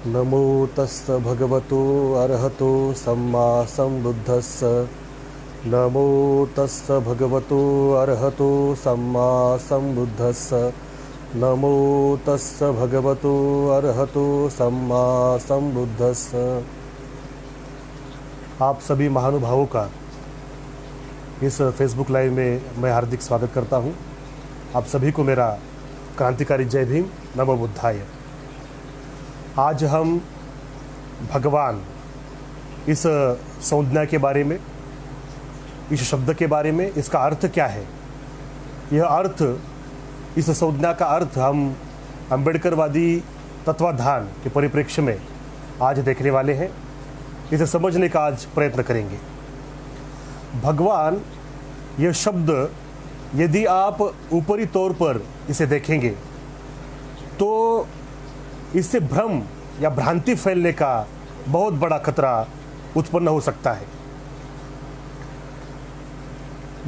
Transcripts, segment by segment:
नमो तस्स भगवतो अरहतो सम्मा सम्बुद्धस्स। नमो तस्स भगवतो अरहतो सम्मा सम्बुद्धस्स। नमो तस्स भगवतो अरहतो सम्मा सम्बुद्धस्स। आप सभी महानुभावों का इस फेसबुक लाइव में मैं हार्दिक स्वागत करता हूं। आप सभी को मेरा क्रांतिकारी जय भीम, नमो बुद्धाय। आज हम भगवान इस संज्ञा के बारे में, इस शब्द के बारे में, इसका अर्थ क्या है, यह अर्थ, इस संज्ञा का अर्थ हम अम्बेडकरवादी तत्वाधान के परिप्रेक्ष्य में आज देखने वाले हैं। इसे समझने का आज प्रयत्न करेंगे। भगवान यह शब्द यदि आप ऊपरी तौर पर इसे देखेंगे तो इससे भ्रम या भ्रांति फैलने का बहुत बड़ा खतरा उत्पन्न हो सकता है।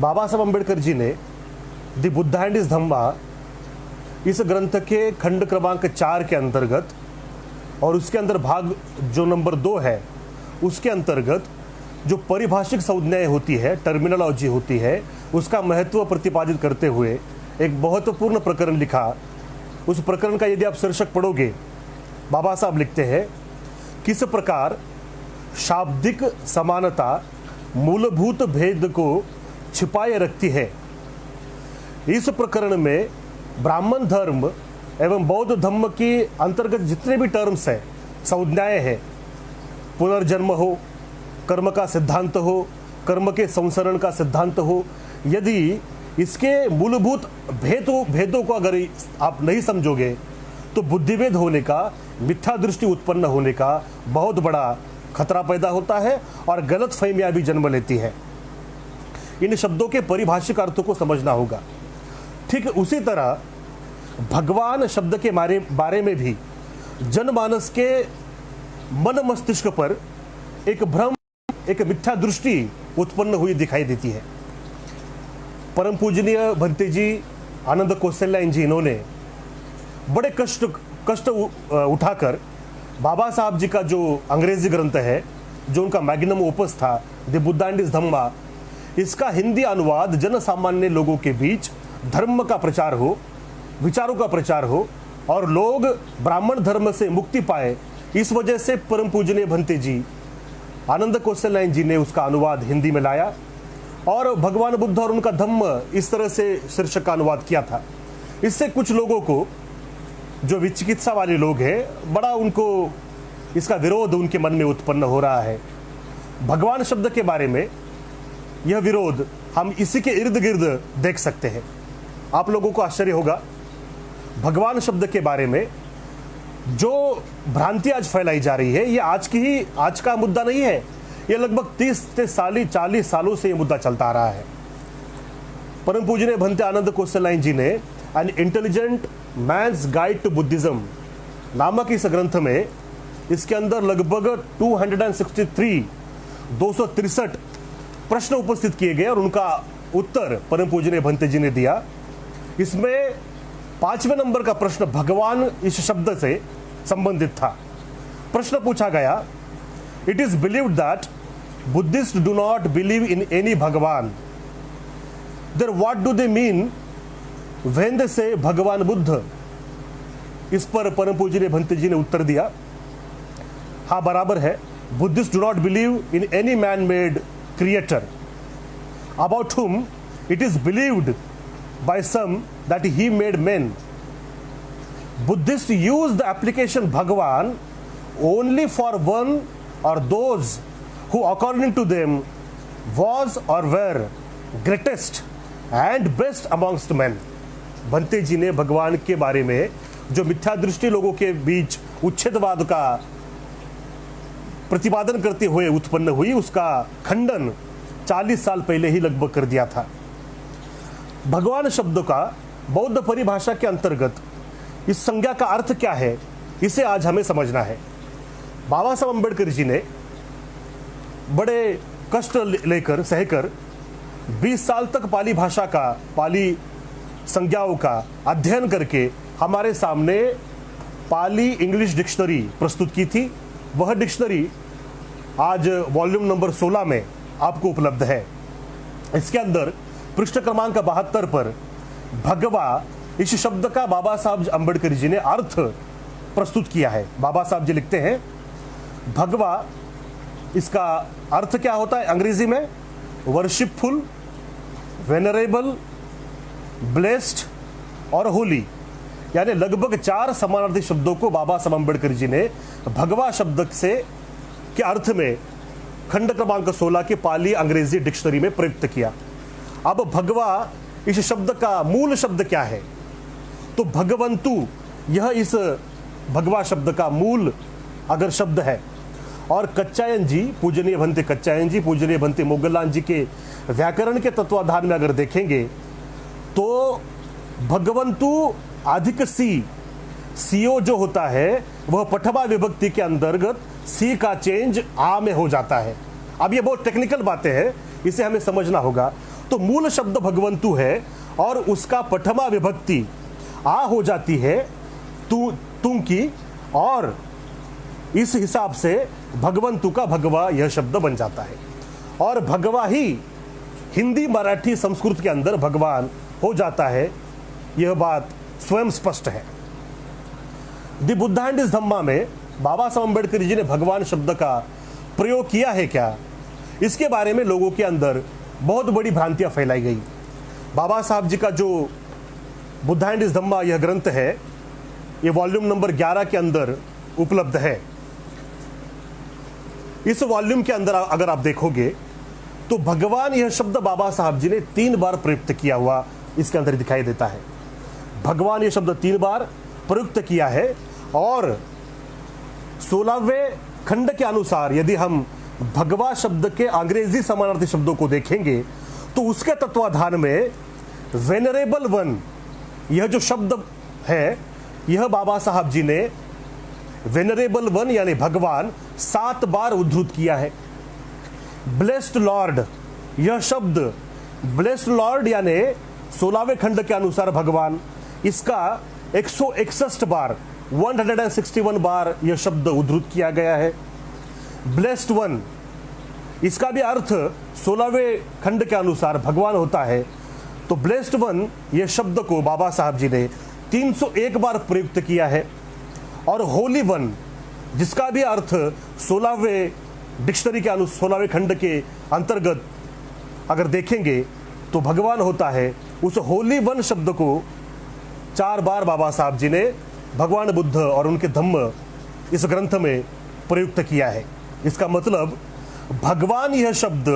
बाबा साहब अम्बेडकर जी ने द बुद्धा एंड हिज धम्मा इस ग्रंथ के खंड क्रमांक 4 के अंतर्गत और उसके अंदर भाग जो नंबर 2 है उसके अंतर्गत जो परिभाषिक संज्ञाएं होती है, टर्मिनोलॉजी होती है, उसका महत्व प्रतिपादित करते हुए एक महत्वपूर्ण प्रकरण लिखा। उस प्रकरण का यदि आप शीर्षक पढ़ोगे, बाबा साहब लिखते हैं, किस प्रकार शाब्दिक समानता मूलभूत भेद को छिपाए रखती है। इस प्रकरण में ब्राह्मण धर्म एवं बौद्ध धर्म के अंतर्गत जितने भी टर्म्स हैं, संज्ञाएं हैं, पुनर्जन्म हो, कर्म का सिद्धांत हो, कर्म के संसरण का सिद्धांत हो, यदि इसके मूलभूत भेदों को अगर आप नहीं समझोगे तो बुद्धिभेद होने का, मिथ्या दृष्टि उत्पन्न होने का बहुत बड़ा खतरा पैदा होता है और गलत फहमियां भी जन्म लेती है। इन शब्दों के परिभाषिक अर्थों को समझना होगा। ठीक उसी तरह भगवान शब्द के बारे में भी जनमानस के मन मस्तिष्क पर एक भ्रम, एक मिथ्या दृष्टि उत्पन्न हुई दिखाई देती है। परम पूजनीय भंते जी, आनंद कौशल्यायन जी, इन्होंने बड़े कष्ट उठाकर बाबा साहब जी का जो अंग्रेजी ग्रंथ है, जो उनका मैग्नम ओपस था, द बुद्धा एंड हिज धम्मा, इसका हिंदी अनुवाद जन सामान्य लोगों के बीच धर्म का प्रचार हो, विचारों का प्रचार हो और लोग ब्राह्मण धर्म से मुक्ति पाए, इस वजह से परम पूजनीय भंते जी, आनंद कौशल्यायन जी ने उसका अनुवाद हिंदी में लाया और भगवान बुद्ध और उनका धम्म इस तरह से शीर्षक का अनुवाद किया था। इससे कुछ लोगों को, जो विचिकित्सा वाले लोग हैं, बड़ा उनको इसका विरोध उनके मन में उत्पन्न हो रहा है। भगवान शब्द के बारे में यह विरोध हम इसी के इर्द गिर्द देख सकते हैं। आप लोगों को आश्चर्य होगा, भगवान शब्द के बारे में जो भ्रांति आज फैलाई जा रही है, ये आज का मुद्दा नहीं है। ये लगभग 30 से 40 सालों से ये मुद्दा चलता आ रहा है। परम पूजनीय भंते आनंद कौशल्यायन जी ने an intelligent man's guide to Buddhism नामक इस ग्रंथ में, इसके अंदर लगभग 263 प्रश्न उपस्थित किए गए और उनका उत्तर परम पूजनीय भंते जी ने दिया। इसमें 5वें नंबर का प्रश्न भगवान इस शब्द से संबंधित था। प्रश्न पूछा गया, it is believed that Buddhist do not believe in any भगवान, then what do they mean when they say भगवान बुद्ध। इस पर परम पूजनीय भंते जी ने उत्तर दिया, हाँ बराबर है, Buddhist do not believe in any man made creator about हुम it is believed by some that he made men. Buddhists use the application Bhagavan only for one or those who according to them was or were greatest and best amongst men. भंते जी ने भगवान के बारे में जो मिथ्या दृष्टि लोगों के बीच उच्छेदवाद का प्रतिपादन करते हुए उत्पन्न हुई, उसका खंडन 40 साल पहले ही लगभग कर दिया था। भगवान शब्द का बौद्ध परिभाषा के अंतर्गत इस संज्ञा का अर्थ क्या है, इसे आज हमें समझना है। बाबा साहब अम्बेडकर जी ने बड़े कष्ट लेकर, सहकर 20 साल तक पाली भाषा का, पाली संज्ञाओं का अध्ययन करके हमारे सामने पाली इंग्लिश डिक्शनरी प्रस्तुत की थी। वह डिक्शनरी आज वॉल्यूम नंबर 16 में आपको उपलब्ध है। इसके अंदर पृष्ठ क्रमांक 72 पर भगवा इस शब्द का बाबा साहब अंबेडकर जी ने अर्थ प्रस्तुत किया है। बाबा साहब जी लिखते हैं, भगवा इसका अर्थ क्या होता है अंग्रेजी में? वर्शिपफुल, वेनरेबल, ब्लेस्ड और होली, यानी लगभग 4 समानार्थी शब्दों को बाबा साहब अंबेडकर जी ने भगवा शब्द से के अर्थ में खंड क्रमांक 16 की पाली अंग्रेजी डिक्शनरी में प्रयुक्त किया। अब भगवा इस शब्द का मूल शब्द क्या है? तो भगवंतु, यह इस भगवा शब्द का मूल अगर शब्द है। और कच्चायन जी, पूजनीय भंते कच्चायन जी, पूजनीय भंते मोगलान जी के व्याकरण के तत्वाधान में अगर देखेंगे तो भगवंतु अधिक सी, सीओ जो होता है वह पठमा विभक्ति के अंतर्गत सी का चेंज आ में हो जाता है। अब ये बहुत टेक्निकल बातें हैं, इसे हमें समझना होगा। तो मूल शब्द भगवंतु है और उसका पठमा विभक्ति आ हो जाती है तुम की, और इस हिसाब से भगवंतु का भगवा यह शब्द बन जाता है। और भगवा ही हिंदी, मराठी, संस्कृत के अंदर भगवान हो जाता है, यह बात स्वयं स्पष्ट है। द बुद्धा एंड हिज धम्मा में बाबा साहब अंबेडकर जी ने भगवान शब्द का प्रयोग किया है क्या, इसके बारे में लोगों के अंदर बहुत बड़ी भ्रांतियां फैलाई गई। बाबा साहब जी का जो बुद्धा एंड हिज धम्मा यह ग्रंथ है, ये वॉल्यूम नंबर 11 के अंदर उपलब्ध है। इस वॉल्यूम के अंदर अगर आप देखोगे तो भगवान यह शब्द बाबा साहब जी ने 3 बार प्रयुक्त किया हुआ इसके अंदर दिखाई देता है। भगवान यह शब्द 3 बार प्रयुक्त किया है। और 16वें खंड के अनुसार यदि हम भगवा शब्द के अंग्रेजी समानार्थी शब्दों को देखेंगे तो उसके तत्वाधान में वेनरेबल वन, यह जो शब्द है, यह बाबा साहब जी ने वेनरेबल वन यानी भगवान 7 बार उद्धृत किया है। ब्लेस्ड लॉर्ड, यह शब्द ब्लेस्ड लॉर्ड यानी 16वें खंड के अनुसार भगवान, इसका 161 बार 161 बार यह शब्द उद्धृत किया गया है। ब्लेस्ड वन, इसका भी अर्थ 16वें खंड के अनुसार भगवान होता है। तो ब्लेस्ड वन यह शब्द को बाबा साहब जी ने 301 बार प्रयुक्त किया है। और होली वन, जिसका भी अर्थ 16वें डिक्शनरी के अनुसार 16वें खंड के अंतर्गत अगर देखेंगे तो भगवान होता है, उस होली वन शब्द को 4 बार बाबा साहब जी ने भगवान बुद्ध और उनके धम्म इस ग्रंथ में प्रयुक्त किया है। इसका मतलब भगवान यह शब्द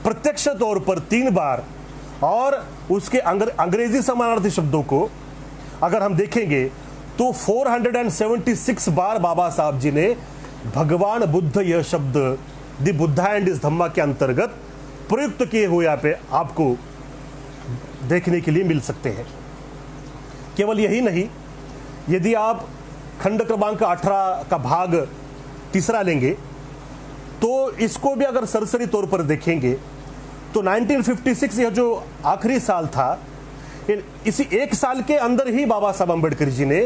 प्रत्यक्ष तौर पर 3 बार, और उसके अंग्रेजी समानार्थी शब्दों को अगर हम देखेंगे तो 476 बार बाबा साहब जी ने भगवान बुद्ध यह शब्द द बुद्धा एंड हिज धम्मा के अंतर्गत प्रयुक्त किए हुए यहाँ पे आपको देखने के लिए मिल सकते हैं। केवल यही नहीं, यदि आप खंड क्रमांक 18 का भाग 3 लेंगे तो इसको भी अगर सरसरी तौर पर देखेंगे तो 1956 यह जो आखिरी साल था, इसी एक साल के अंदर ही बाबा साहब अंबेडकर जी ने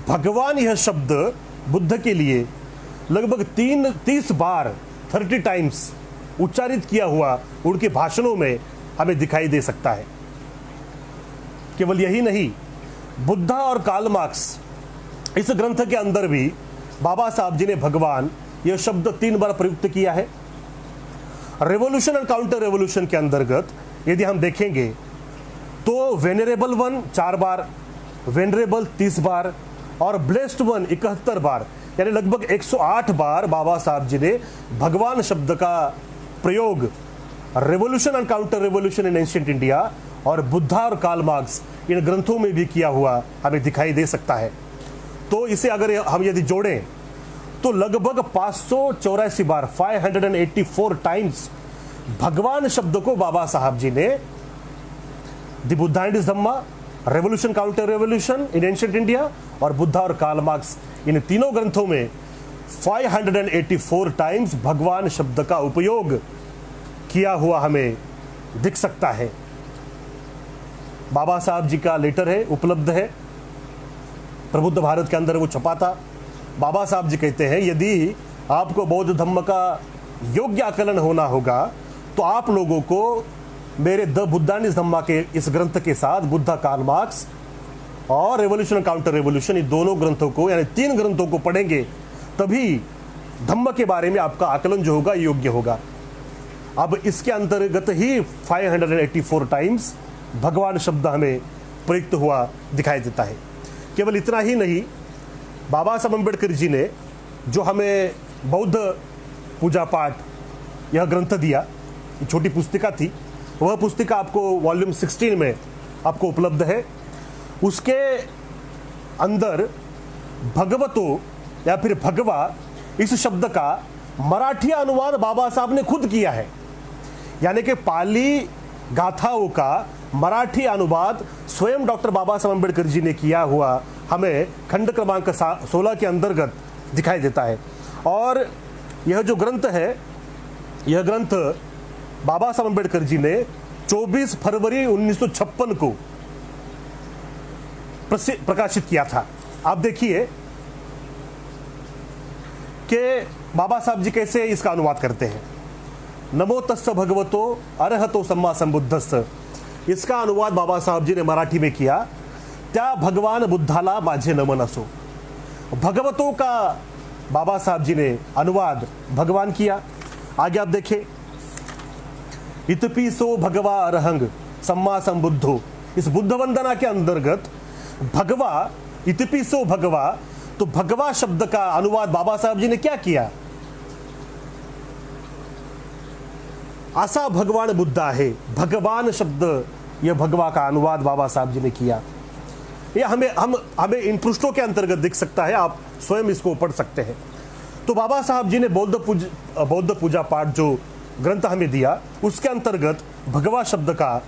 भगवान यह शब्द बुद्ध के लिए लगभग 30 बार 30 टाइम्स उच्चारित किया हुआ उनके भाषणों में हमें दिखाई दे सकता है। केवल यही नहीं, बुद्धा और कार्ल मार्क्स इस ग्रंथ के अंदर भी बाबा साहब जी ने भगवान यह शब्द 3 बार प्रयुक्त किया है। रेवोल्यूशन एंड काउंटर रेवोल्यूशन के अंतर्गत यदि हम देखेंगे तो वेनरेबल वन 4 बार, वेनरेबल 30 बार और ब्लेस्ड वन 71 बार, यानी लगभग 108 बार बाबा साहब जी ने भगवान शब्द का प्रयोग revolution and counter revolution in ancient India और बुद्धा और कार्ल मार्क्स इन ग्रंथों में भी किया हुआ हमें दिखाई दे सकता है। तो इसे अगर हम यदि जोड़ें तो लगभग 584 बार 584 टाइम्स भगवान शब्द को बाबा साहब जी ने the Buddha and his Dhamma, revolution counter revolution in ancient India और बुद्धा और कार्ल मार्क्स, इन तीनों ग्रंथों में 584 टाइम्स भगवान शब्द का उपयोग किया हुआ हमें दिख सकता है। बाबा साहब जी का लेटर है, उपलब्ध है, प्रबुद्ध भारत के अंदर वो छपा था। बाबा साहब जी कहते हैं यदि आपको बौद्ध धम्म का योग्य आकलन होना होगा तो आप लोगों को मेरे द बुद्धा एंड धम्मा के इस ग्रंथ के साथ बुद्धा, कार्ल मार्क्स और रेवोल्यूशन काउंटर रेवोल्यूशन, इन दोनों ग्रंथों को यानी 3 ग्रंथों को पढ़ेंगे, तभी धम्म के बारे में आपका आकलन जो होगा योग्य होगा। अब इसके अंतर्गत ही 584 टाइम्स भगवान शब्द हमें प्रयुक्त हुआ दिखाई देता है। केवल इतना ही नहीं, बाबा साहब अम्बेडकर जी ने जो हमें बौद्ध पूजा पाठ यह ग्रंथ दिया, छोटी पुस्तिका थी, वह पुस्तिका आपको वॉल्यूम 16 में आपको उपलब्ध है। उसके अंदर भगवतो या फिर भगवा इस शब्द का मराठी अनुवाद बाबा साहब ने खुद किया है, यानी कि पाली गाथाओं का मराठी अनुवाद स्वयं डॉक्टर बाबा साहब अम्बेडकर जी ने किया हुआ हमें खंड क्रमांक 16 के अंतर्गत दिखाई देता है। और यह जो ग्रंथ है, यह ग्रंथ बाबा साहब अम्बेडकर जी ने 24 फरवरी 1956 को प्रकाशित किया था। आप देखिए कि बाबा साहब जी कैसे इसका अनुवाद करते हैं। नमो तस्स भगवतो अरहतो सम्मा संबुद्धस्स, इसका अनुवाद बाबा साहब जी ने मराठी में किया। त्या भगवान बुद्धाला माझे नमन असो, भगवतों का बाबा साहब जी ने अनुवाद भगवान किया। आगे आप देखें, इतपि सो भगवा अरहंग सम्मा संबुद्धो, इस बुद्ध वंदना के अंतर्गत भगवा, इतपि सो भगवा, तो भगवा शब्द का अनुवाद बाबा साहब जी ने क्या किया? आसा भगवान बुद्ध है, भगवान शब्द, यह भगवा का अनुवाद बाबा साहब जी ने किया। यह हमें इन पृष्ठों के अंतर्गत दिख सकता है, आप स्वयं इसको पढ़ सकते हैं। तो बाबा साहब जी ने बौद्ध पूजा पाठ जो ग्रंथ हमें दिया, उसके अंतर्गत भगवा शब्द का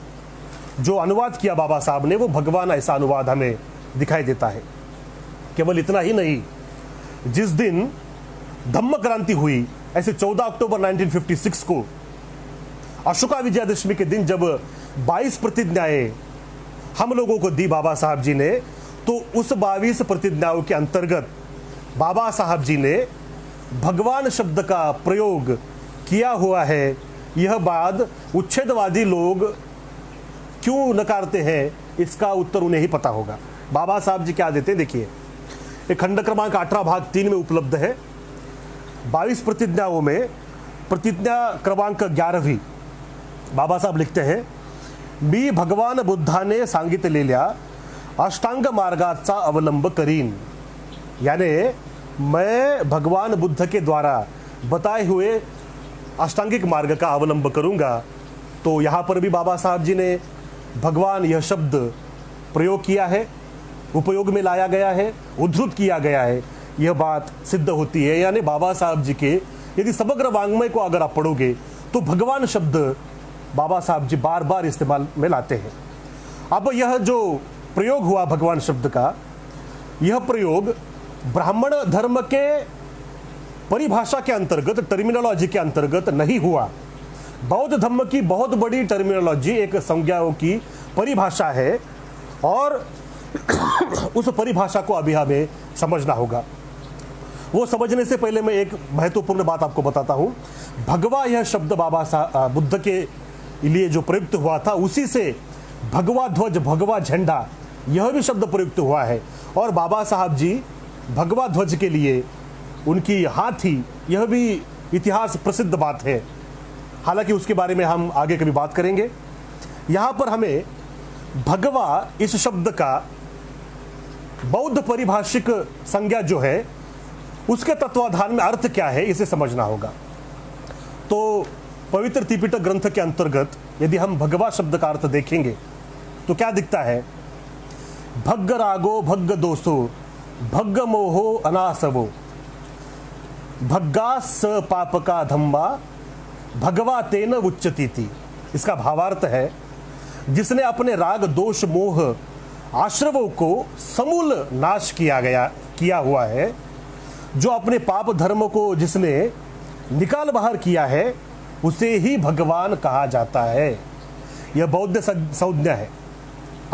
जो अनुवाद किया बाबा साहब ने, वो भगवान ऐसा अनुवाद हमें दिखाई देता है। केवल इतना ही नहीं, जिस दिन धम्म क्रांति हुई, ऐसे 14 अक्टूबर 1956 को अशोका विजयादशमी के दिन जब 22 प्रतिज्ञाएं हम लोगों को दी बाबा साहब जी ने, तो उस 22 प्रतिज्ञाओं के अंतर्गत बाबा साहब जी ने भगवान शब्द का प्रयोग किया हुआ है। यह बात उच्छेदवादी लोग क्यों नकारते हैं, इसका उत्तर उन्हें ही पता होगा। बाबा साहब जी क्या देते हैं, देखिए, एक खंड क्रमांक 18 भाग 3 में उपलब्ध है। 22 प्रतिज्ञाओं में प्रतिज्ञा क्रमांक 11वीं बाबा साहब लिखते हैं, मी भगवान बुद्धाने सांगितलेल्या अष्टांग मार्गाचा अवलंब करीन, यानी मैं भगवान बुद्ध के द्वारा बताए हुए अष्टांगिक मार्ग का अवलंब करूंगा। तो यहाँ पर भी बाबा साहब जी ने भगवान यह शब्द प्रयोग किया है, उपयोग में लाया गया है, उद्धृत किया गया है। यह बात सिद्ध होती है, यानी बाबा साहब जी के यदि समग्र वाङ्मय को अगर आप पढ़ोगे तो भगवान शब्द बाबा साहब जी बार बार इस्तेमाल में लाते हैं। अब यह जो प्रयोग हुआ भगवान शब्द का, यह प्रयोग ब्राह्मण धर्म के परिभाषा के अंतर्गत, टर्मिनोलॉजी के अंतर्गत नहीं हुआ। बौद्ध धर्म की बहुत बड़ी टर्मिनोलॉजी, एक संज्ञाओं की परिभाषा है, और उस परिभाषा को अभी हमें समझना होगा। वो समझने से पहले मैं एक महत्वपूर्ण बात आपको बताता हूं। भगवा यह शब्द बाबा साहब बुद्ध के लिए जो प्रयुक्त हुआ था, उसी से भगवा ध्वज, भगवा झंडा, यह भी शब्द प्रयुक्त हुआ है। और बाबा साहब जी भगवा ध्वज के लिए उनकी हाथी, यह भी इतिहास प्रसिद्ध बात है, हालांकि उसके बारे में हम आगे कभी बात करेंगे। यहां पर हमें भगवा इस शब्द का बौद्ध परिभाषिक संज्ञा जो है, उसके तत्वाधान में अर्थ क्या है, इसे समझना होगा। तो पवित्र त्रिपिटक ग्रंथ के अंतर्गत यदि हम भगवा शब्द का अर्थ देखेंगे तो क्या दिखता है? भग्ग रागो भग्ग दोषो भग्ग मोहो अनासवो भग्गा स पापका धम्मा भगवा तेन उच्चतीति। इसका भावार्थ है, जिसने अपने राग दोष मोह आश्रवों को समूल नाश किया हुआ है, जो अपने पाप धर्म को जिसने निकाल बाहर किया है, उसे ही भगवान कहा जाता है। यह बौद्ध संज्ञा है।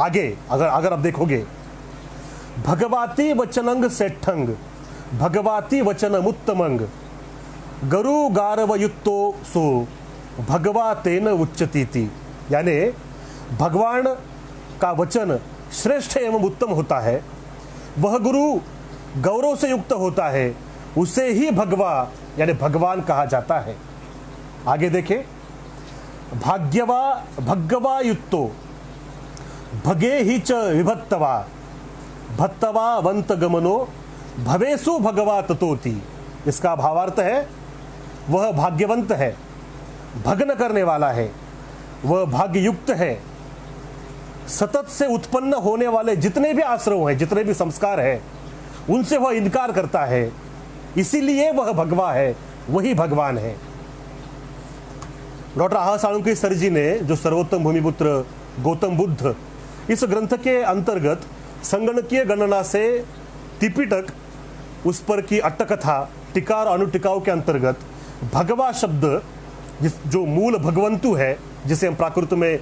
आगे अगर आप देखोगे भगवाती वचनंग सेठंग भगवाती वचनमुत्तमंग गरु गारवयुक्तो सो भगवा तेन उच्चतीति। यानी भगवान का वचन श्रेष्ठ एवं उत्तम होता है, वह गुरु गौरव से युक्त होता है, उसे ही भगवा यानी भगवान कहा जाता है। आगे देखें, भाग्यवा भगवा युक्तो भगे ही च विभत्तवा भत्तवा वंत गमनो भवेसु भगवा ततोति। इसका भावार्थ है वह भाग्यवंत है, भग्न करने वाला है, वह भाग्ययुक्त है, सतत से उत्पन्न होने वाले जितने भी आश्रव हैं, जितने भी संस्कार हैं, उनसे वह इनकार करता है, इसीलिए वह भगवा है, वही भगवान है। डॉक्टर आहा साळुंखे सर जी ने जो सर्वोत्तम भूमिपुत्र गौतम बुद्ध इस ग्रंथ के अंतर्गत संगणकीय गणना से त्रिपिटक, उस पर की अट्टकथा, टीका और अनुटिकाओं के अंतर्गत भगवा शब्द जो मूल भगवंतु है, जिसे हम प्राकृत में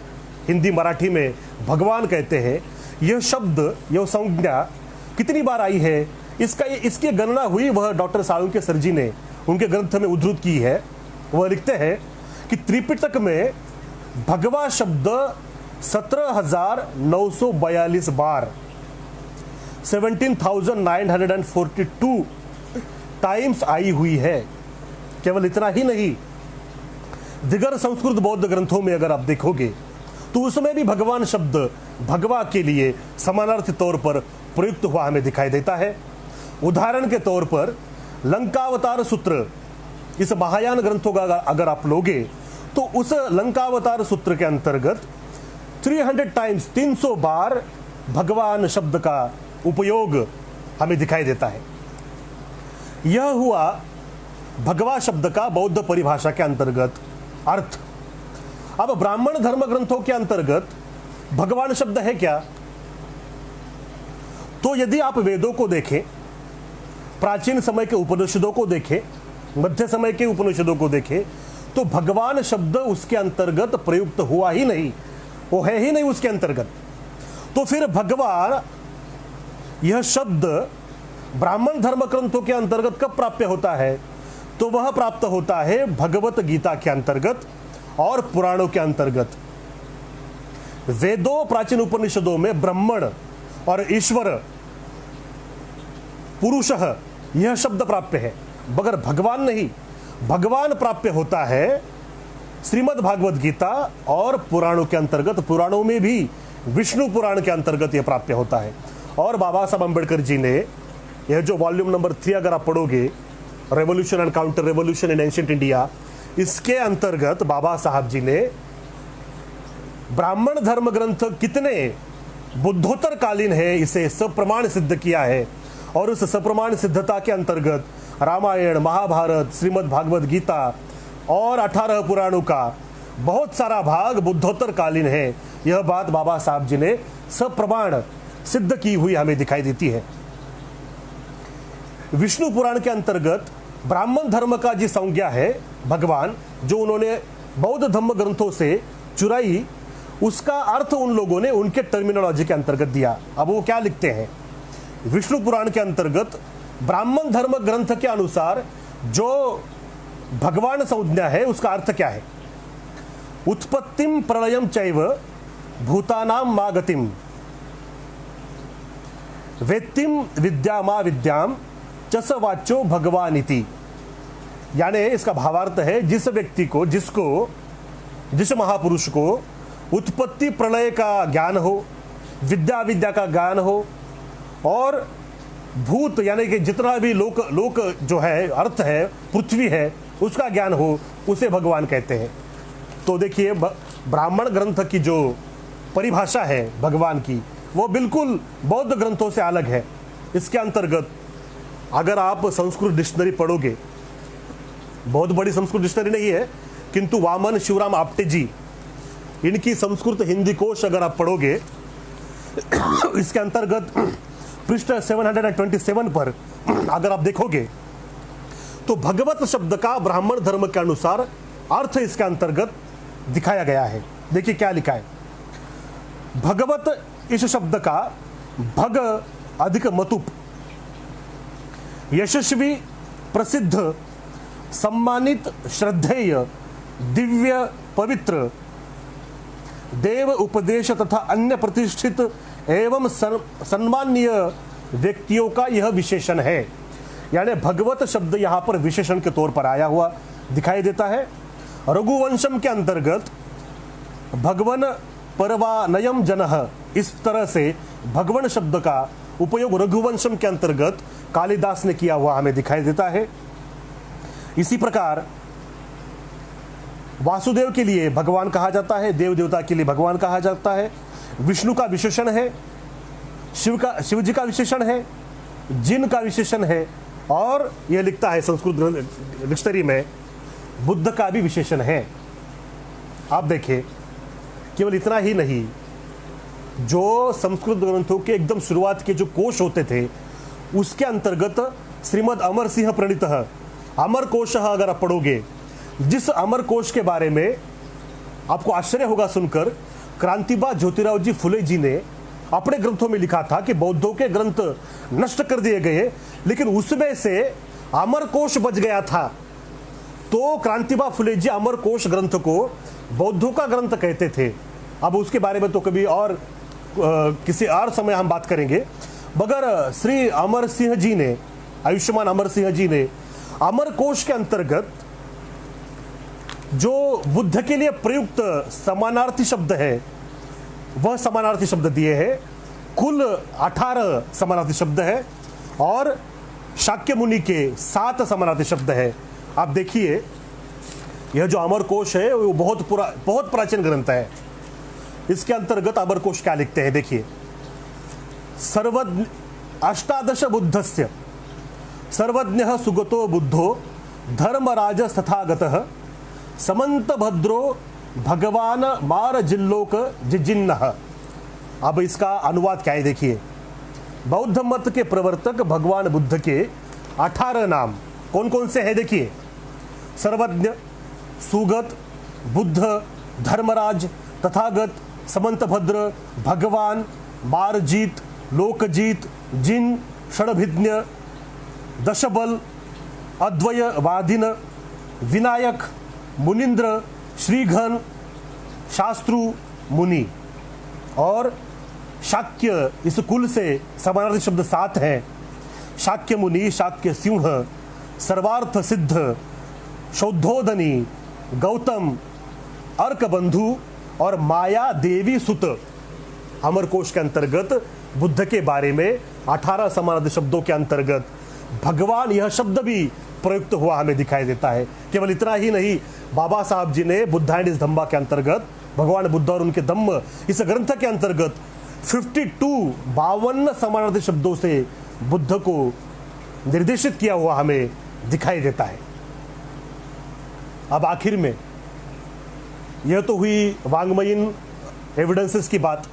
हिंदी मराठी में भगवान कहते हैं, यह शब्द, यह संज्ञा कितनी बार आई है, इसकी गणना हुई, वह डॉक्टर साळुंखे सर जी ने उनके ग्रंथ में उद्धृत की है। वह लिखते हैं कि त्रिपिटक में भगवा शब्द 17,942 बार 17,942 टाइम्स आई हुई है। केवल इतना ही नहीं, दिगर संस्कृत बौद्ध ग्रंथों में अगर आप देखोगे तो उसमें भी भगवान शब्द भगवा के लिए समानार्थी तौर पर प्रयुक्त हुआ हमें दिखाई देता है। उदाहरण के तौर पर लंकावतार सूत्र, इस महायान ग्रंथों का अगर आप लोगे तो उस लंकावतार सूत्र के अंतर्गत 300 टाइम्स 300 बार भगवान शब्द का उपयोग हमें दिखाई देता है। यह हुआ भगवा शब्द का बौद्ध परिभाषा के अंतर्गत अर्थ। अब ब्राह्मण धर्म ग्रंथों के अंतर्गत भगवान शब्द है क्या? तो यदि आप वेदों को देखें, प्राचीन समय के उपनिषदों को देखें, मध्य समय के उपनिषदों को देखें, तो भगवान शब्द उसके अंतर्गत प्रयुक्त हुआ ही नहीं, वो है ही नहीं उसके अंतर्गत। तो फिर भगवान यह शब्द ब्राह्मण धर्म ग्रंथों के अंतर्गत कब प्राप्त होता है? तो वह प्राप्त होता है भगवत गीता के अंतर्गत और पुराणों के अंतर्गत। वेदों, प्राचीन उपनिषदों में ब्राह्मण और ईश्वर, पुरुषः, यह शब्द प्राप्त है, मगर भगवान नहीं। भगवान प्राप्त होता है श्रीमद् भागवत गीता और पुराणों के अंतर्गत। पुराणों में भी विष्णु पुराण के अंतर्गत यह प्राप्त होता है। और बाबा साहब अम्बेडकर जी ने यह जो वॉल्यूम नंबर 3 अगर आप पढ़ोगे, revolution and counter revolution in ancient India, इसके अंतर्गत बाबा साहब जी ने ब्राह्मण धर्म ग्रंथ कितने बुद्धोत्तर कालीन है इसे सप्रमाण सिद्ध किया है। और उस सप्रमाण सिद्धता के अंतर्गत रामायण, महाभारत, श्रीमद् भागवत गीता और 18 पुराणों का बहुत सारा भाग बुद्धोत्तर कालीन है। यह बात बाबा साहब जी ने सप्रमाण सिद्ध की हुई हमें दिखाई देती है। विष्णु पुराण के अंतर्गत ब्राह्मण धर्म का जी संज्ञा है भगवान, जो उन्होंने बौद्ध धर्म ग्रंथों से चुराई, उसका अर्थ उन लोगों ने उनके टर्मिनोलॉजी के अंतर्गत दिया। अब वो क्या लिखते हैं? विष्णु पुराण के अंतर्गत ब्राह्मण धर्म ग्रंथ के अनुसार जो भगवान संज्ञा है उसका अर्थ क्या है? उत्पत्तिम प्रलयम चैव भूतानाम मा गतिम वेत्तिम विद्यामा विद्याम चस वाच्यो भगवानिति। यानी इसका भावार्थ है जिस व्यक्ति को, जिस महापुरुष को उत्पत्ति प्रलय का ज्ञान हो, विद्या का ज्ञान हो, और भूत यानी कि जितना भी लोक जो है, अर्थ है, पृथ्वी है, उसका ज्ञान हो, उसे भगवान कहते हैं। तो देखिए, ब्राह्मण ग्रंथ की जो परिभाषा है भगवान की, वो बिल्कुल बौद्ध ग्रंथों से अलग है। इसके अंतर्गत अगर आप संस्कृत डिक्शनरी पढ़ोगे, बहुत बड़ी संस्कृत डिक्शनरी नहीं है, किंतु वामन शिवराम आप्टे जी, इनकी संस्कृत हिंदी कोश अगर आप पढ़ोगे, इसके अंतर्गत पृष्ठ 727 पर अगर आप देखोगे तो भगवत शब्द का ब्राह्मण धर्म के अनुसार अर्थ इसके अंतर्गत दिखाया गया है। देखिए क्या लिखा है। भगवत इस शब्द का भग अधिक मतुप, यशस्वी, प्रसिद्ध, सम्मानित, श्रद्धेय, दिव्य, पवित्र, देव, उपदेश तथा अन्य प्रतिष्ठित एवं सम्माननीय व्यक्तियों का यह विशेषण है। यानी भगवत शब्द यहाँ पर विशेषण के तौर पर आया हुआ दिखाई देता है। रघुवंशम के अंतर्गत भगवन परवानयम जनः, इस तरह से भगवन शब्द का उपयोग रघुवंशम के अंतर्गत कालिदास ने किया हुआ हमें दिखाई देता है। इसी प्रकार वासुदेव के लिए भगवान कहा जाता है, देव देवता के लिए भगवान कहा जाता है। विष्णु का विशेषण है, शिव जी का विशेषण है, जिन का विशेषण है, और यह लिखता है संस्कृत डिक्शनरी में बुद्ध का भी विशेषण है। आप देखिए, केवल इतना ही नहीं, जो संस्कृत ग्रंथों के एकदम शुरुआत के जो कोश होते थे उसके अंतर्गत श्रीमद् अमर सिंह प्रणीत अमर कोश अगर आप पढ़ोगे, जिस अमर कोश के बारे में आपको आश्चर्य होगा सुनकर, क्रांतिबा ज्योतिराव जी फुले जी ने अपने ग्रंथों में लिखा था कि बौद्धों के ग्रंथ नष्ट कर दिए गए, लेकिन उसमें से अमर कोश बच गया था। तो क्रांतिबा फुले जी अमर कोश ग्रंथ को बौद्धों का ग्रंथ कहते थे। अब उसके बारे में तो कभी और किसी और समय हम बात करेंगे, मगर श्री अमर सिंह जी ने, आयुष्मान अमर सिंह जी ने अमर कोश के अंतर्गत जो बुद्ध के लिए प्रयुक्त समानार्थी शब्द है वह समानार्थी शब्द दिए हैं। कुल 18 समानार्थी शब्द है और शाक्य मुनि के 7 समानार्थी शब्द है। आप देखिए, यह जो अमर कोश है वो बहुत प्राचीन ग्रंथ है। इसके अंतर्गत अमर कोश क्या लिखते हैं, देखिए। सर्वज्ञ अष्टादश बुद्धस्य सर्वज्ञ सुगतो बुद्धो धर्मराज तथागतः समंत भद्रो भगवान मार जिल्लोक जिजिन्नः। अब इसका अनुवाद क्या है, देखिए। बौद्ध मत के प्रवर्तक भगवान बुद्ध के 18 नाम कौन कौन से हैं, देखिए। सर्वज्ञ, सुगत, बुद्ध, धर्मराज, तथागत, समंतभद्र, भगवान, मारजीत, लोकजीत, जिन, षडभिज्ञ, दशबल, अद्वयवादिन, विनायक, मुनिंद्र, श्रीघन, शास्त्रु, मुनि। और शाक्य, इस कुल से समानार्थी शब्द 7 हैं। शाक्य मुनि, शाक्य सिंह, सर्वार्थ सिद्ध, शौद्धोदनी, गौतम, अर्कबंधु और माया देवी सुत। अमरकोश के अंतर्गत बुद्ध के बारे में 18 समानार्थी शब्दों के अंतर्गत भगवान यह शब्द भी प्रयुक्त हुआ हमें दिखाई देता है। केवल इतना ही नहीं, बाबा साहब जी ने बुद्ध एंड हिज धम्मा के अंतर्गत, भगवान बुद्ध और उनके धम्म, इस ग्रंथ के अंतर्गत 52 समानार्थी शब्दों से बुद्ध को निर्देशित किया हुआ हमें दिखाई देता है। अब आखिर में यह तो हुई वांग्मयीन एविडेंसेस की बात।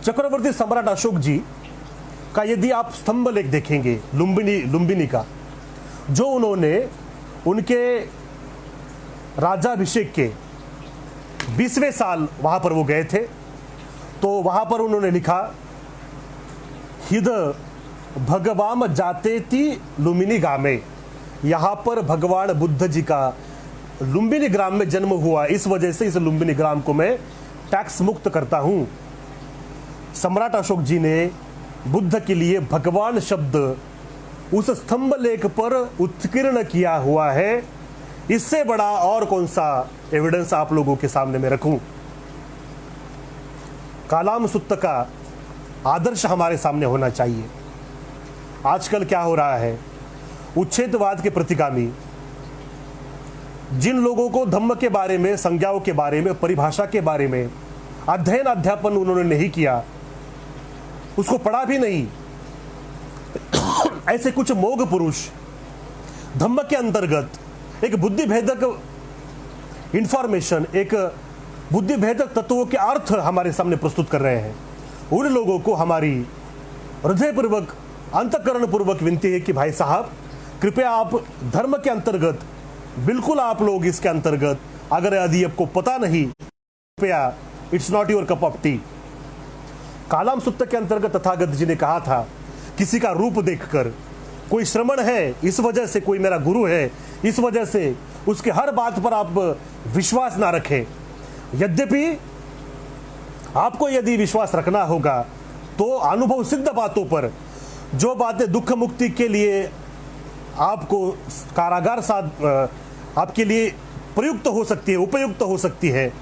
चक्रवर्ती सम्राट अशोक जी का यदि आप स्तंभ लेख देखेंगे लुम्बिनी का, जो उन्होंने उनके राजाभिषेक के 20वें साल वहां पर वो गए थे, तो वहां पर उन्होंने लिखा, हिद भगवाम जातेति लुम्बिनी गामे। यहां पर भगवान बुद्ध जी का लुम्बिनी ग्राम में जन्म हुआ, इस वजह से इस लुम्बिनी ग्राम को मैं टैक्स मुक्त करता हूं। सम्राट अशोक जी ने बुद्ध के लिए भगवान शब्द उस स्तंभ लेख पर उत्कीर्ण किया हुआ है। इससे बड़ा और कौन सा एविडेंस आप लोगों के सामने में रखूं। कालाम सुत्त का आदर्श हमारे सामने होना चाहिए। आजकल क्या हो रहा है, उच्छेदवाद के प्रतिगामी जिन लोगों को धम्म के बारे में, संज्ञाओं के बारे में, परिभाषा के बारे में अध्ययन अध्यापन उन्होंने नहीं किया, उसको पढ़ा भी नहीं, ऐसे कुछ मोग पुरुष धम्म के अंतर्गत एक बुद्धि भेदक इंफॉर्मेशन, एक बुद्धि भेदक तत्वों के अर्थ हमारे सामने प्रस्तुत कर रहे हैं। उन लोगों को हमारी हृदयपूर्वक, अंतःकरण पूर्वक विनती है कि भाई साहब, कृपया आप धर्म के अंतर्गत, बिल्कुल आप लोग इसके अंतर्गत, अगर यदि आपको पता नहीं, कृपया, it's not your cup of tea. Kalama Sutta के अंतर्गत तथागत जी ने कहा था, किसी का रूप देखकर, कोई श्रमण है इस वजह से, कोई मेरा गुरु है इस वजह से उसके हर बात पर आप विश्वास ना रखें। यद्यपि आपको यदि विश्वास रखना होगा तो अनुभव सिद्ध बातों पर, जो बातें दुख मुक्ति के लिए आपको कारागार साथ आपके लिए प्रयुक्त हो सकती है, उपयुक्त हो सकती है,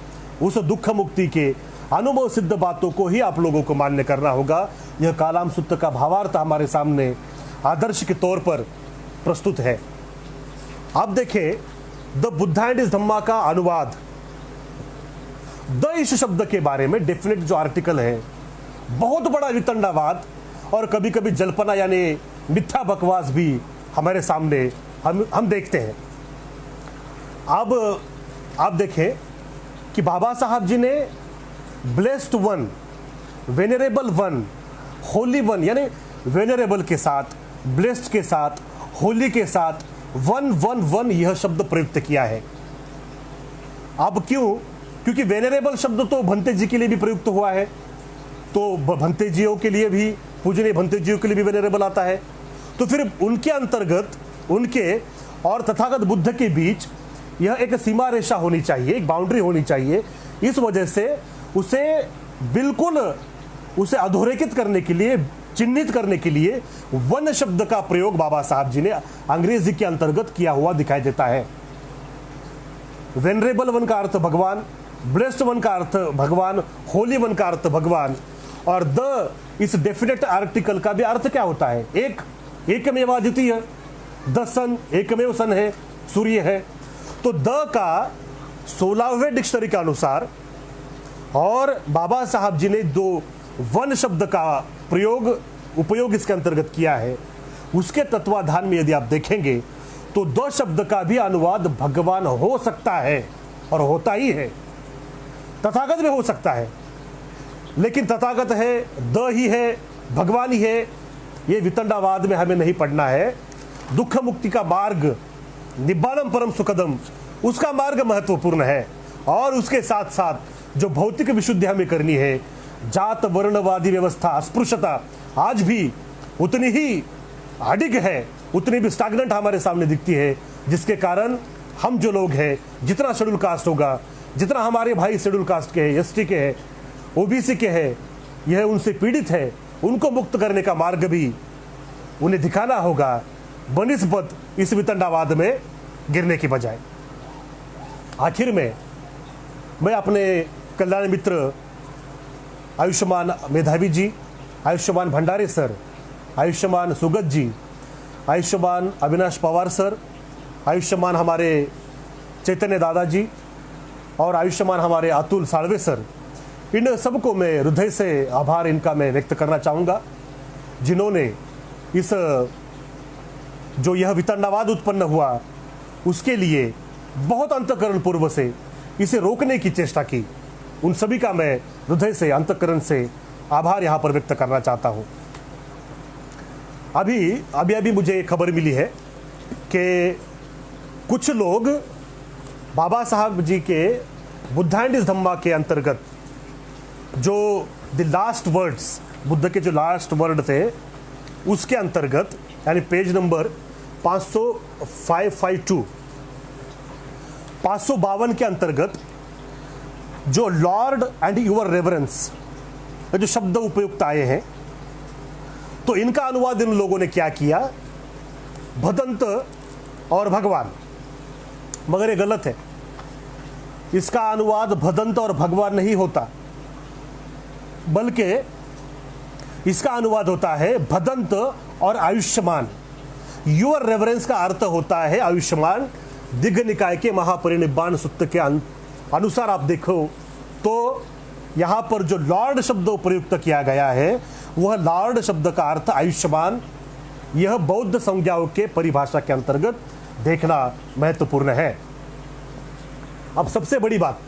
उस दुख मुक्ति के अनुभव सिद्ध बातों को ही आप लोगों को मान्य करना होगा। यह कालाम सुत्त का भावार्थ हमारे सामने आदर्श के तौर पर प्रस्तुत है। आप देखें, द बुद्धा एंड हिज धम्मा का अनुवाद, द इस शब्द के बारे में डेफिनेट जो आर्टिकल है, बहुत बड़ा वितंडावाद और कभी कभी जल्पना यानी मिथ्या बकवास भी हमारे सामने हम देखते हैं। अब आप देखें कि बाबा साहब जी ने blessed one, venerable one, Holi one, यानी वेनरेबल के साथ, ब्लेस्ड के साथ, होली के साथ वन वन वन यह शब्द प्रयुक्त किया है। अब क्यों? क्योंकि वेनरेबल शब्द तो भंते जी के लिए भी प्रयुक्त हुआ है, तो भंते जियों के लिए भी, पूजनीय भंते जियों के लिए भी वेनरेबल आता है। तो फिर उनके अंतर्गत, उनके और तथागत बुद्ध के बीच यह एक सीमा रेखा होनी चाहिए, एक बाउंड्री होनी चाहिए। इस वजह से उसे बिल्कुल उसे अधोरेखित करने के लिए, चिन्हित करने के लिए वन शब्द का प्रयोग बाबा साहब जी ने अंग्रेजी के अंतर्गत किया हुआ दिखाई देता है। वेनरेबल वन का अर्थ भगवान, ब्लेस्ड वन का अर्थ भगवान, होली वन का अर्थ भगवान, और द इस डेफिनेट आर्टिकल का भी अर्थ क्या होता है? एक, एकमेवाद्वितीय, द सन, एकमेव सन है, सूर्य है। तो द का 16वें डिक्शनरी के अनुसार और बाबा साहब जी ने दो वन शब्द का प्रयोग, उपयोग इसके अंतर्गत किया है, उसके तत्वाधान में यदि आप देखेंगे तो द शब्द का भी अनुवाद भगवान हो सकता है और होता ही है। तथागत भी हो सकता है, लेकिन तथागत है, द ही है, भगवान ही है, ये वितंडावाद में हमें नहीं पढ़ना है। दुख मुक्ति का मार्ग, निब्बानम परम सुखदम, उसका मार्ग महत्वपूर्ण है, और उसके साथ साथ जो भौतिक विशुद्धि हमें करनी है, जात वर्णवादी व्यवस्था, अस्पृश्यता आज भी उतनी ही अडिग है, उतनी भी स्टैग्नेंट हमारे सामने दिखती है, जिसके कारण हम जो लोग हैं, जितना शेड्यूल कास्ट होगा, जितना हमारे भाई शेड्यूल कास्ट के हैं, एसटी के हैं, ओबीसी के हैं, यह उनसे पीड़ित है, उनको मुक्त करने का मार्ग भी उन्हें दिखाना होगा, बनिस्बत इस वितंडावाद में गिरने की बजाय। आखिर में मैं अपने कल्याण मित्र आयुष्मान मेधावी जी, आयुष्मान भंडारे सर, आयुष्मान सुगत जी, आयुष्मान अविनाश पवार सर, आयुष्मान हमारे चैतन्य दादा जी और आयुष्मान हमारे अतुल साळवे सर, इन सबको मैं हृदय से आभार इनका मैं व्यक्त करना चाहूँगा, जिन्होंने इस जो यह वितंडावाद उत्पन्न हुआ उसके लिए बहुत अंतःकरण पूर्व से इसे रोकने की चेष्टा की। उन सभी का मैं हृदय से, अंतःकरण से आभार यहाँ पर व्यक्त करना चाहता हूँ। अभी मुझे खबर मिली है कि कुछ लोग बाबा साहब जी के बुद्धा एंड हिज धम्मा के अंतर्गत जो द लास्ट वर्ड्स, बुद्ध के जो लास्ट वर्ड थे, उसके अंतर्गत यानी पेज नंबर 552 के अंतर्गत जो लॉर्ड एंड यूर रेवरेंस जो शब्द उपयुक्त आए हैं, तो इनका अनुवाद इन लोगों ने क्या किया, भदंत और भगवान, मगर ये गलत है। इसका अनुवाद भदंत और भगवान नहीं होता, बल्कि इसका अनुवाद होता है भदंत और आयुष्मान। यूर रेवरेंस का अर्थ होता है आयुष्मान। दिग्घ निकाय के महापरिनिब्बाण सूत्र के अनुसार आप देखो तो यहाँ पर जो लॉर्ड शब्द प्रयुक्त किया गया है, वह लॉर्ड शब्द का अर्थ आयुष्मान, यह बौद्ध संज्ञाओं के परिभाषा के अंतर्गत देखना महत्वपूर्ण है। अब सबसे बड़ी बात,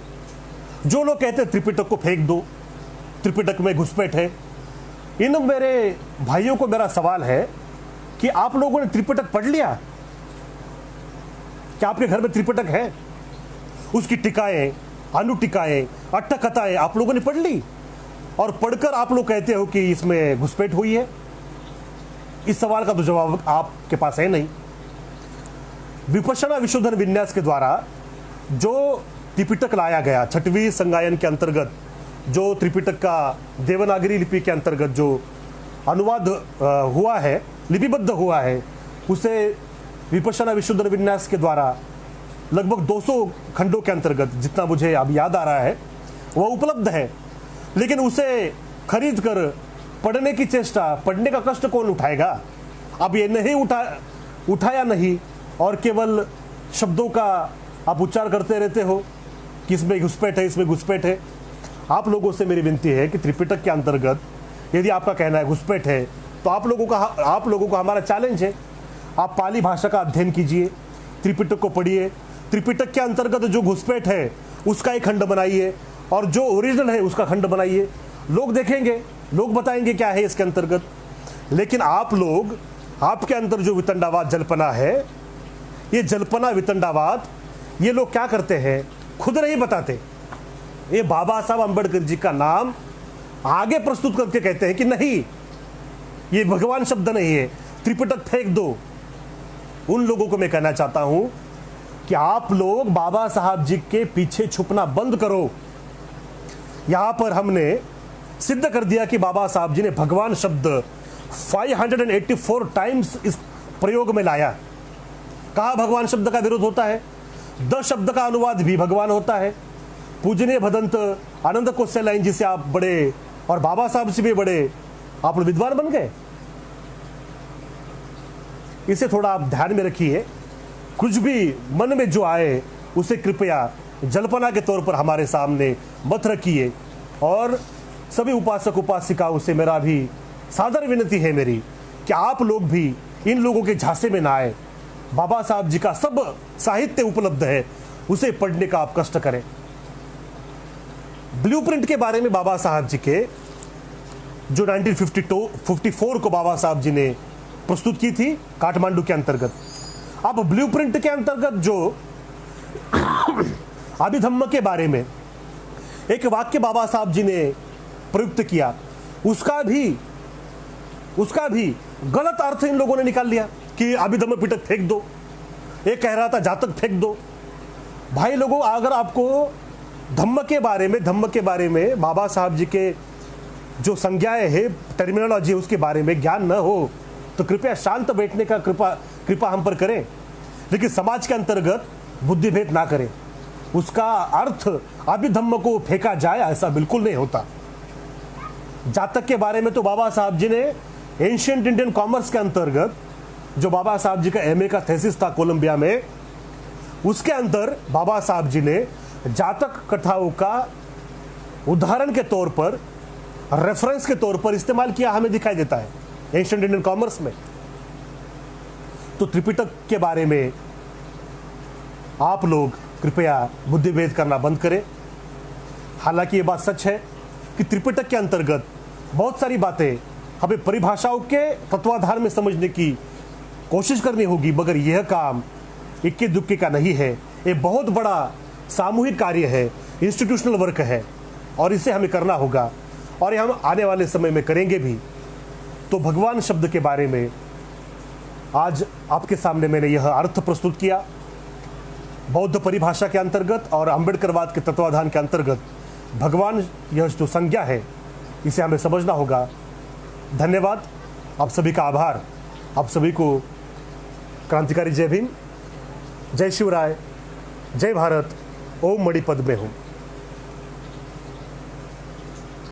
जो लोग कहते हैं त्रिपिटक को फेंक दो, त्रिपिटक में घुसपैठ है, इन मेरे भाइयों को मेरा सवाल है कि आप लोगों ने त्रिपिटक पढ़ लिया? क्या आपके घर में त्रिपिटक है? उसकी टिकाएं, अनुटिकाएं, अट्टकथाएं आप लोगों ने पढ़ ली? और पढ़कर आप लोग कहते हो कि इसमें घुसपैठ हुई है। इस सवाल का तो जवाब आपके पास है नहीं। विपश्यना विशोधन विन्यास के द्वारा जो त्रिपिटक लाया गया, छठवीं संगायन के अंतर्गत जो त्रिपिटक का देवनागरी लिपि के अंतर्गत जो अनुवाद हुआ है, लिपिबद्ध हुआ है, उसे विपश्यना विशोधन विन्यास के द्वारा लगभग 200 खंडों के अंतर्गत, जितना मुझे अब याद आ रहा है, वह उपलब्ध है। लेकिन उसे खरीद कर पढ़ने की चेष्टा, पढ़ने का कष्ट कौन उठाएगा? अब ये नहीं उठाया नहीं और केवल शब्दों का आप उच्चार करते रहते हो कि इसमें घुसपैठ है, इसमें घुसपैठ है। आप लोगों से मेरी विनती है कि त्रिपिटक के अंतर्गत यदि आपका कहना है घुसपैठ है, तो आप लोगों का हमारा चैलेंज है, आप पाली भाषा का अध्ययन कीजिए, त्रिपिटक को पढ़िए, त्रिपिटक के अंतर्गत जो घुसपैठ है उसका एक खंड बनाइए और जो ओरिजिनल है उसका खंड बनाइए। लोग देखेंगे, लोग बताएंगे क्या है इसके अंतर्गत। लेकिन आप लोग, आपके अंदर जो वितंडावाद जल्पना है, ये जल्पना वितंडावाद, ये लोग क्या करते हैं खुद नहीं बताते। ये बाबा साहब अंबेडकर जी का नाम आगे प्रस्तुत करके कहते हैं कि नहीं, ये भगवान शब्द नहीं है, त्रिपिटक फेंक दो। उन लोगों को मैं कहना चाहता हूं कि आप लोग बाबा साहब जी के पीछे छुपना बंद करो। यहां पर हमने सिद्ध कर दिया कि बाबा साहब जी ने भगवान शब्द 584 टाइम्स इस प्रयोग में लाया। कहा भगवान शब्द का विरोध होता है, 10 शब्द का अनुवाद भी भगवान होता है। पूजनीय भदंत आनंद कोसेलाइन जी से आप बड़े और बाबा साहब से भी बड़े आप विद्वान बन गए। इसे थोड़ा आप ध्यान में रखिए। कुछ भी मन में जो आए उसे कृपया जल्पना के तौर पर हमारे सामने मत रखिए। और सभी उपासक उपासिकाओं से मेरा भी सादर विनती है मेरी कि आप लोग भी इन लोगों के झांसे में ना आए। बाबा साहब जी का सब साहित्य उपलब्ध है, उसे पढ़ने का आप कष्ट करें। ब्लूप्रिंट के बारे में बाबा साहब जी के जो 1954 को बाबा साहब जी ने प्रस्तुत की थी काठमांडू के अंतर्गत। अब ब्लूप्रिंट के अंतर्गत जो अभिधम्म के बारे में एक वाक्य बाबा साहब जी ने प्रयुक्त किया, उसका भी गलत अर्थ इन लोगों ने निकाल लिया कि अभिधम्म पिटक फेंक दो। एक कह रहा था जातक फेंक दो। भाई लोगों, अगर आपको धम्म के बारे में बाबा साहब जी के जो संज्ञाएं है, टर्मिनोलॉजी है, उसके बारे में ज्ञान न हो तो कृपया शांत बैठने का कृपा हम पर करें। लेकिन समाज के अंतर्गत बुद्धि भेद ना करें। उसका अर्थ अभिधम्म को फेंका जाए ऐसा बिल्कुल नहीं होता। जातक के बारे में तो बाबा साहब जी ने एंशिएंट इंडियन कॉमर्स के अंतर्गत जो बाबा साहब जी का एमए का थीसिस था कोलंबिया में, उसके अंदर बाबा साहब जी ने जातक कथाओं का उदाहरण के तौर पर, रेफरेंस के तौर पर इस्तेमाल किया हमें दिखाई देता है एंशिएंट इंडियन कॉमर्स में। तो त्रिपिटक के बारे में आप लोग कृपया बुद्धिभेद करना बंद करें। हालांकि ये बात सच है कि त्रिपिटक के अंतर्गत बहुत सारी बातें हमें परिभाषाओं के तत्वाधार में समझने की कोशिश करनी होगी, मगर यह काम इक्के दुक्के का नहीं है। ये बहुत बड़ा सामूहिक कार्य है, इंस्टीट्यूशनल वर्क है और इसे हमें करना होगा और ये हम आने वाले समय में करेंगे भी। तो भगवान शब्द के बारे में आज आपके सामने मैंने यह अर्थ प्रस्तुत किया बौद्ध परिभाषा के अंतर्गत और अंबेडकरवाद के तत्वाधान के अंतर्गत। भगवान यह जो संज्ञा है इसे हमें समझना होगा। धन्यवाद, आप सभी का आभार। आप सभी को क्रांतिकारी जय भीम, जय शिवराय, जय भारत, ओम मणिपद में हूँ।